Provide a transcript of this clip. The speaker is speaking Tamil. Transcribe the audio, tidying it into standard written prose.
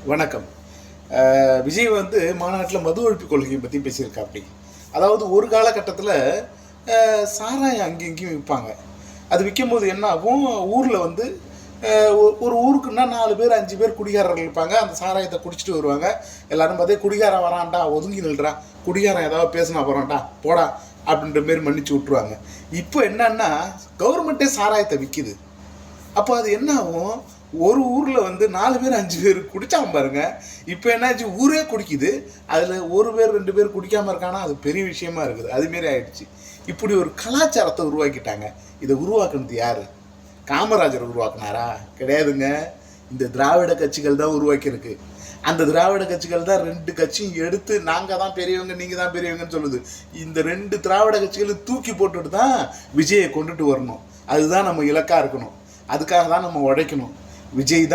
வணக்கம். விஜய் வந்து மாநாட்டில் மது ஒழிப்பு கொள்கையை பற்றி பேசியிருக்காப்படி. அதாவது ஒரு காலகட்டத்தில் சாராயம் அங்கேயும் இங்கேயும் விற்பாங்க. அது விற்கும்போது என்ன ஆகும், ஊரில் வந்து ஒரு ஊருக்குன்னா 4 பேர் 5 பேர் குடிகாரர்கள் இருப்பாங்க. அந்த சாராயத்தை குடிச்சிட்டு வருவாங்க. எல்லாரும் பார்த்தே குடிகாரன் வரான்டா, ஒதுங்கி நில்றா, குடிகாரன் ஏதாவது பேசினா போகிறான்டா போடா அப்படின்ற மாரி மன்னிச்சு விட்ருவாங்க. இப்போ என்னன்னா கவர்மெண்ட்டே சாராயத்தை விற்கிது. அப்போ அது என்ன ஆகும், ஒரு ஊரில் வந்து 4 பேர் 5 பேர் குடித்தாம பாருங்க. இப்போ என்னாச்சு, ஊரே குடிக்குது. அதில் 1 பேர் 2 பேர் குடிக்காமல் இருக்கானா அது பெரிய விஷயமா இருக்குது. அதுமாரி ஆயிடுச்சு. இப்படி ஒரு கலாச்சாரத்தை உருவாக்கிட்டாங்க. இதை உருவாக்குனது யார்? காமராஜர் உருவாக்குனாரா? கிடையாதுங்க. இந்த திராவிட கட்சிகள் தான் உருவாக்கியிருக்கு. அந்த திராவிட கட்சிகள் தான் 2 கட்சியும் எடுத்து நாங்கள் தான் பெரியவங்க நீங்கள் தான் பெரியவங்கன்னு சொல்லுது. இந்த 2 திராவிட கட்சிகளும் தூக்கி போட்டுட்டு தான் விஜயை கொண்டுட்டு வரணும். அதுதான் நம்ம இலக்காக இருக்கணும். அதுக்காக தான் நம்ம உழைக்கணும். விஜய் தான்